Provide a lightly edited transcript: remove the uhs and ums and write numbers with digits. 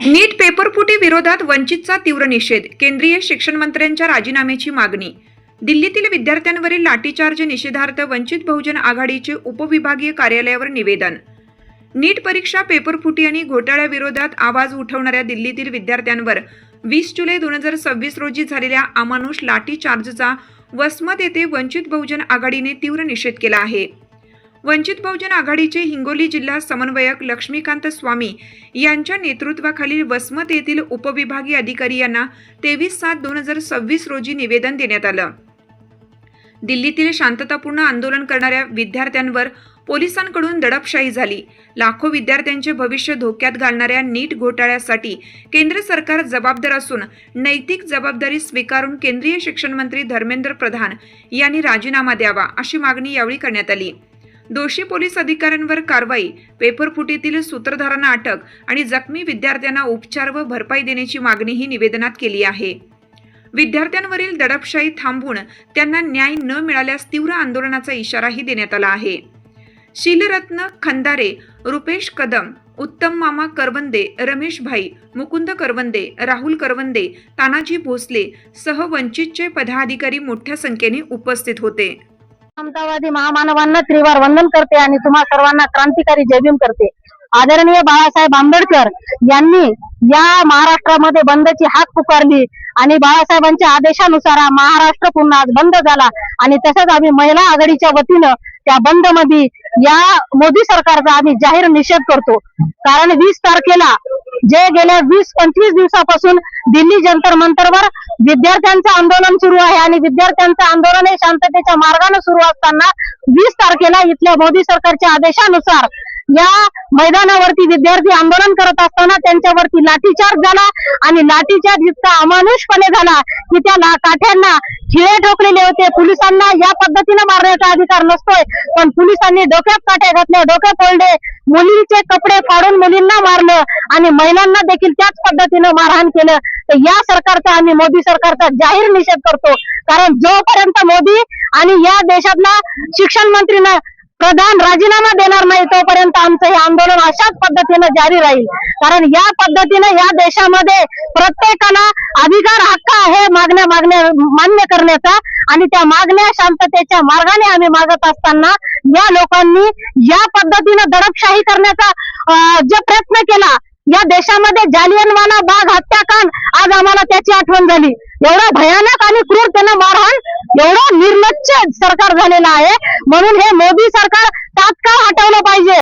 नीट पेपरफुटी विरोधात वंचितचा तीव्र निषेध. केंद्रीय शिक्षण मंत्र्यांच्या राजीनाम्याची मागणी. दिल्लीतील विद्यार्थ्यांवरील लाठीचार्ज निषेधार्थ वंचित बहुजन आघाडीचे उपविभागीय कार्यालयावर निवेदन. नीट परीक्षा पेपरफुटी आणि घोटाळ्याविरोधात आवाज उठवणाऱ्या दिल्लीतील विद्यार्थ्यांवर 20 जुलै 2026 रोजी झालेल्या अमानुष लाठीचार्जचा वसमत येथे वंचित बहुजन आघाडीने तीव्र निषेध केला आहे. वंचित बहुजन आघाडीचे हिंगोली जिल्हा समन्वयक लक्ष्मीकांत स्वामी यांच्या नेतृत्वाखालील वसमत येथील उपविभागीय अधिकारी यांना 23/7/2026 रोजी निवेदन देण्यात आलं. दिल्लीतील शांततापूर्ण आंदोलन करणाऱ्या विद्यार्थ्यांवर पोलिसांकडून दडपशाही झाली. लाखो विद्यार्थ्यांचे भविष्य धोक्यात घालणाऱ्या नीट घोटाळ्यासाठी केंद्र सरकार जबाबदार असून नैतिक जबाबदारी स्वीकारून केंद्रीय शिक्षण मंत्री धर्मेंद्र प्रधान यांनी राजीनामा द्यावा अशी मागणी यावेळी करण्यात आली. दोषी पोलीस अधिकाऱ्यांवर कारवाई, पेपरफुटीतील सूत्रधारांना अटक आणि जखमी विद्यार्थ्यांना उपचार व भरपाई देण्याची मागणीही निवेदनात केली आहे. विद्यार्थ्यांवरील दडपशाही थांबवून त्यांना न्याय न मिळाल्यास तीव्र आंदोलनाचा इशाराही देण्यात आला आहे. शीलरत्न खंदारे, रुपेश कदम, उत्तम मामा करवंदे, रमेश भाई, मुकुंद करवंदे, राहुल करवंदे, तानाजी भोसले सह वंचितचे पदाधिकारी मोठ्या संख्येने उपस्थित होते. समतावादी महामानवांना त्रिवार वंदन करते आणि तुम्हा सर्वांना क्रांतिकारी जय भीम करते. आदरणीय बाळासाहेब आंबेडकर यांनी या महाराष्ट्रामध्ये बंदची हाक पुकारली आणि बाळासाहेबांच्या आदेशानुसार महाराष्ट्र पुन्हा आज बंद झाला आणि तसंच आम्ही महिला आघाडीच्या वतीनं त्या बंद मध्ये या मोदी सरकारचा आम्ही जाहीर निषेध करतो. कारण 20 तारखेला जे गेल्या 20-25 दिवसापासून दिल्ली जंतर मंतरवर विद्यार्थ्यांचं आंदोलन सुरू आहे आणि विद्यार्थ्यांचं आंदोलन हे शांततेच्या मार्गाने सुरू असताना 20 तारखेला इथल्या मोदी सरकारच्या आदेशानुसार या मैदानावरती विद्यार्थी आंदोलन करत असताना त्यांच्यावरती लाठीचार्ज झाला आणि लाठीचार्ज इतका अमानुषपणे झाला की त्या काठ्यांना खिळे ठोकलेले होते. पोलिसांना या पद्धतीने मारण्याचा अधिकार नसतोय, पण पोलिसांनी डोक्यात काठ्या घातल्या, डोक्यात ओढले, मुलींचे कपडे फाडून मुलींना मारलं आणि महिलांना देखील त्याच पद्धतीने मारहाण केलं. तर या सरकारचा आम्ही मोदी सरकारचा जाहीर निषेध करतो. कारण जोपर्यंत मोदी आणि या देशातला शिक्षण मंत्री प्रधान राजीनामा देणार नाही तोपर्यंत आमचं हे आंदोलन अशाच पद्धतीने जारी राहील. कारण या पद्धतीने या देशामध्ये प्रत्येकाला अधिकार हक्क आहे मागण्या मान्य करण्याचा आणि त्या मागण्या शांततेच्या मार्गाने आम्ही मागत असताना या लोकांनी या पद्धतीने दडपशाही करण्याचा जो प्रयत्न केला, या देशामध्ये जालियनवाला बाग हत्याकांड आज आम्हाला त्याची आठवण झाली. एवढा भयानक आणि क्रूरतेने मारहाण, एवढं निर्लज्ज सरकार झालेलं आहे. म्हणून हे मोदी सरकार तात्काळ हटवलं पाहिजे.